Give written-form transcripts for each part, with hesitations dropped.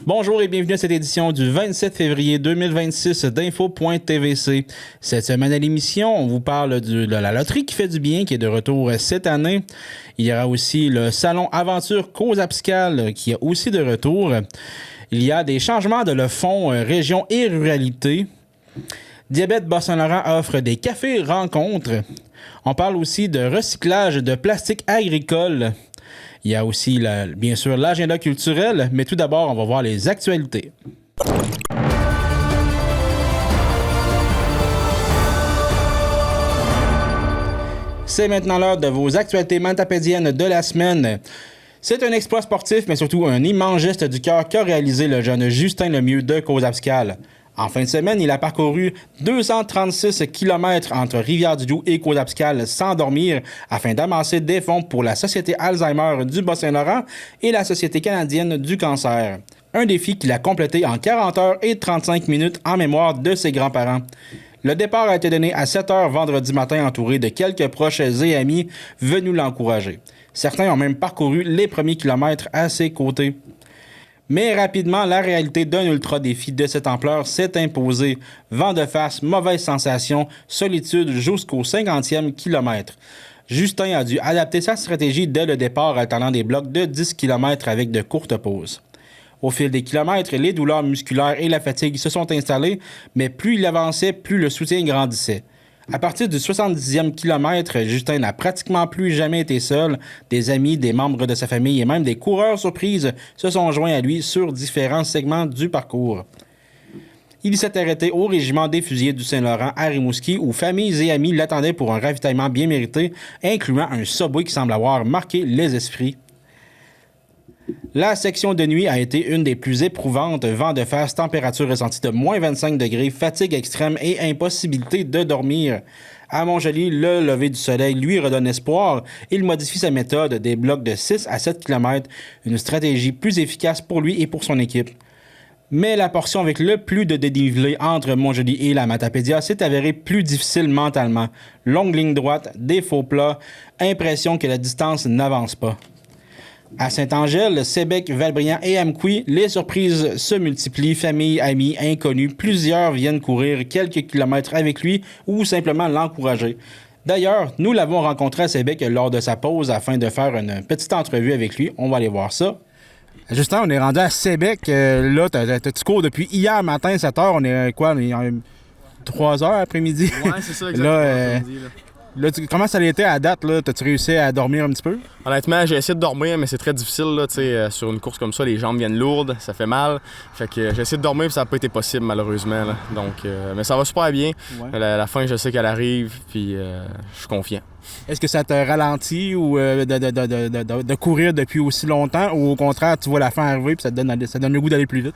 Bonjour et bienvenue à cette édition du 27 février 2026 d'Info.tvc. Cette semaine à l'émission, on vous parle de la loterie qui fait du bien, qui est de retour cette année. Il y aura aussi le salon Aventure Cause Abscale qui est aussi de retour. Il y a des changements de le fonds région et ruralité. Diabète Bas-Saint-Laurent offre des cafés rencontres. On parle aussi de recyclage de plastique agricole. Il y a aussi, bien sûr, l'agenda culturel, mais tout d'abord, on va voir les actualités. C'est maintenant l'heure de vos actualités matapédiennes de la semaine. C'est un exploit sportif, mais surtout un immense geste du cœur qu'a réalisé le jeune Justin Lemieux de Cause Abscale. En fin de semaine, il a parcouru 236 km entre Rivière-du-Loup et Côte-Abscale sans dormir afin d'amasser des fonds pour la Société Alzheimer du Bas-Saint-Laurent et la Société canadienne du cancer. Un défi qu'il a complété en 40 heures et 35 minutes en mémoire de ses grands-parents. Le départ a été donné à 7 heures vendredi matin entouré de quelques proches et amis venus l'encourager. Certains ont même parcouru les premiers kilomètres à ses côtés. Mais rapidement, la réalité d'un ultra-défi de cette ampleur s'est imposée. Vent de face, mauvaise sensation, solitude jusqu'au 50e kilomètre. Justin a dû adapter sa stratégie dès le départ, alternant des blocs de 10 km avec de courtes pauses. Au fil des kilomètres, les douleurs musculaires et la fatigue se sont installées, mais plus il avançait, plus le soutien grandissait. À partir du 70e kilomètre, Justin n'a pratiquement plus jamais été seul. Des amis, des membres de sa famille et même des coureurs surprises se sont joints à lui sur différents segments du parcours. Il s'est arrêté au régiment des fusiliers du Saint-Laurent à Rimouski où familles et amis l'attendaient pour un ravitaillement bien mérité, incluant un Subway qui semble avoir marqué les esprits. La section de nuit a été une des plus éprouvantes. Vent de face, température ressentie de moins 25 degrés, fatigue extrême et impossibilité de dormir. À Montjoly, le lever du soleil lui redonne espoir. Il modifie sa méthode des blocs de 6 à 7 km, une stratégie plus efficace pour lui et pour son équipe. Mais la portion avec le plus de dénivelé entre Montjoly et la Matapédia s'est avérée plus difficile mentalement. Longue ligne droite, des faux plats, impression que la distance n'avance pas. À Saint-Angèle, Sébec, Valbriand et Amqui, les surprises se multiplient. Famille, amis, inconnus, plusieurs viennent courir quelques kilomètres avec lui ou simplement l'encourager. D'ailleurs, nous l'avons rencontré à Sébec lors de sa pause afin de faire une petite entrevue avec lui. On va aller voir ça. Justin, on est rendu à Sébec. Là, tu cours depuis hier matin, 7 heures. On est quoi? On est 3 heures après-midi. Ouais, c'est ça, exactement. Là, comment ça a été à date? T'as-tu réussi à dormir un petit peu? Honnêtement, j'ai essayé de dormir, mais c'est très difficile. Là, sur une course comme ça, les jambes viennent lourdes, ça fait mal. Fait que j'ai essayé de dormir, puis ça n'a pas été possible, malheureusement. Là. Donc, mais ça va super bien. Ouais. La fin, je sais qu'elle arrive, puis je suis confiant. Est-ce que ça te ralentit ou de courir depuis aussi longtemps ou au contraire, tu vois la fin arriver et ça te donne le goût d'aller plus vite?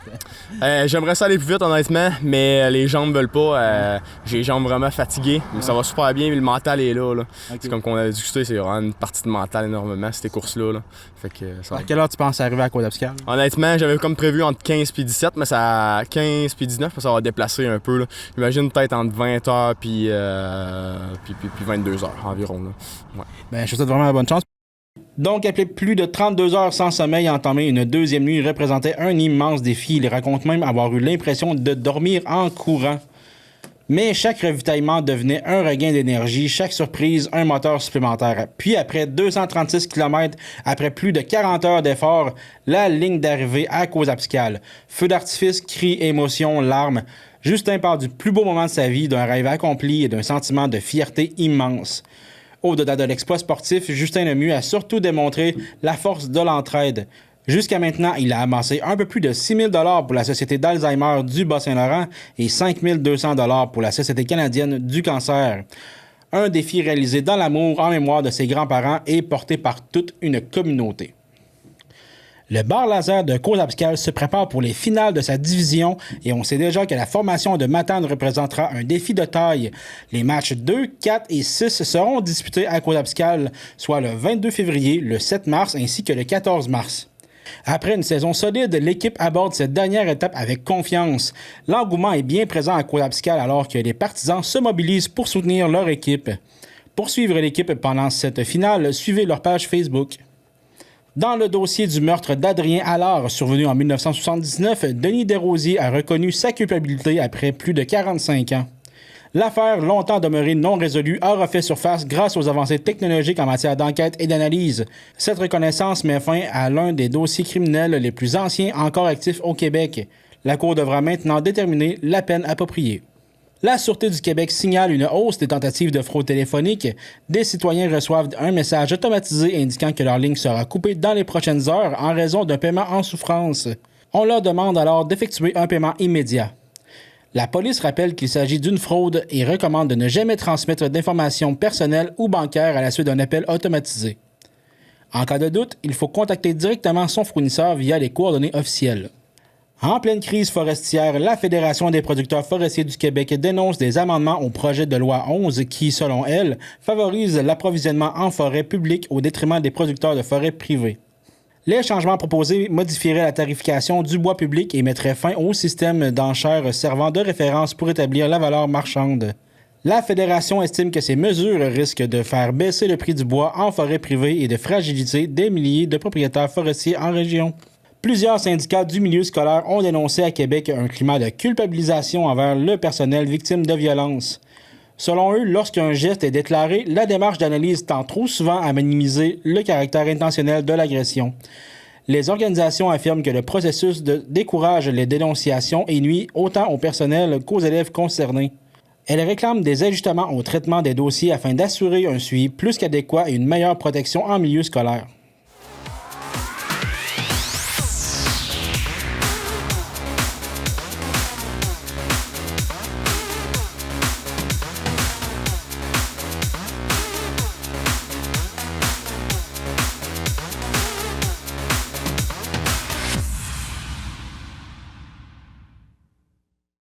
J'aimerais ça aller plus vite, honnêtement, mais les jambes ne veulent pas. J'ai les jambes vraiment fatiguées, mais ça va super bien, mais le mental est là. Okay. C'est comme qu'on avait discuté, c'est vraiment une partie de mental énormément, ces courses-là. Là. Fait que, à quelle heure tu penses arriver à Côte-Abscale? Honnêtement, j'avais comme prévu entre 15 et 17, mais ça 15 et 19, ça va déplacer un peu. Là. J'imagine peut-être entre 20h puis 22h environ. Ouais. Ben, je te souhaite vraiment la bonne chance. Donc, après plus de 32 heures sans sommeil, entamer une deuxième nuit représentait un immense défi. Il raconte même avoir eu l'impression de dormir en courant. Mais chaque ravitaillement devenait un regain d'énergie, chaque surprise, un moteur supplémentaire. Puis après 236 km, après plus de 40 heures d'effort, la ligne d'arrivée à Côte-Abscale. Feu d'artifice, cris, émotions, larmes. Justin part du plus beau moment de sa vie, d'un rêve accompli et d'un sentiment de fierté immense. Au-delà de l'exploit sportif, Justin Lemieux a surtout démontré la force de l'entraide. Jusqu'à maintenant, il a amassé un peu plus de 6 000 $ pour la Société d'Alzheimer du Bas-Saint-Laurent et 5 200 $ pour la Société canadienne du cancer. Un défi réalisé dans l'amour en mémoire de ses grands-parents et porté par toute une communauté. Le bar laser de Côte-Abscale se prépare pour les finales de sa division et on sait déjà que la formation de Matane représentera un défi de taille. Les matchs 2, 4 et 6 seront disputés à Côte-Abscale, soit le 22 février, le 7 mars ainsi que le 14 mars. Après une saison solide, l'équipe aborde cette dernière étape avec confiance. L'engouement est bien présent à Côte-Abscale alors que les partisans se mobilisent pour soutenir leur équipe. Pour suivre l'équipe pendant cette finale, suivez leur page Facebook. Dans le dossier du meurtre d'Adrien Allard, survenu en 1979, Denis Desrosiers a reconnu sa culpabilité après plus de 45 ans. L'affaire, longtemps demeurée non résolue, a refait surface grâce aux avancées technologiques en matière d'enquête et d'analyse. Cette reconnaissance met fin à l'un des dossiers criminels les plus anciens encore actifs au Québec. La Cour devra maintenant déterminer la peine appropriée. La Sûreté du Québec signale une hausse des tentatives de fraude téléphonique. Des citoyens reçoivent un message automatisé indiquant que leur ligne sera coupée dans les prochaines heures en raison d'un paiement en souffrance. On leur demande alors d'effectuer un paiement immédiat. La police rappelle qu'il s'agit d'une fraude et recommande de ne jamais transmettre d'informations personnelles ou bancaires à la suite d'un appel automatisé. En cas de doute, il faut contacter directement son fournisseur via les coordonnées officielles. En pleine crise forestière, la Fédération des producteurs forestiers du Québec dénonce des amendements au projet de loi 11 qui, selon elle, favorisent l'approvisionnement en forêt publique au détriment des producteurs de forêt privés. Les changements proposés modifieraient la tarification du bois public et mettraient fin au système d'enchères servant de référence pour établir la valeur marchande. La Fédération estime que ces mesures risquent de faire baisser le prix du bois en forêt privée et de fragiliser des milliers de propriétaires forestiers en région. Plusieurs syndicats du milieu scolaire ont dénoncé à Québec un climat de culpabilisation envers le personnel victime de violences. Selon eux, lorsqu'un geste est déclaré, la démarche d'analyse tend trop souvent à minimiser le caractère intentionnel de l'agression. Les organisations affirment que le processus décourage les dénonciations et nuit autant au personnel qu'aux élèves concernés. Elles réclament des ajustements au traitement des dossiers afin d'assurer un suivi plus qu'adéquat et une meilleure protection en milieu scolaire.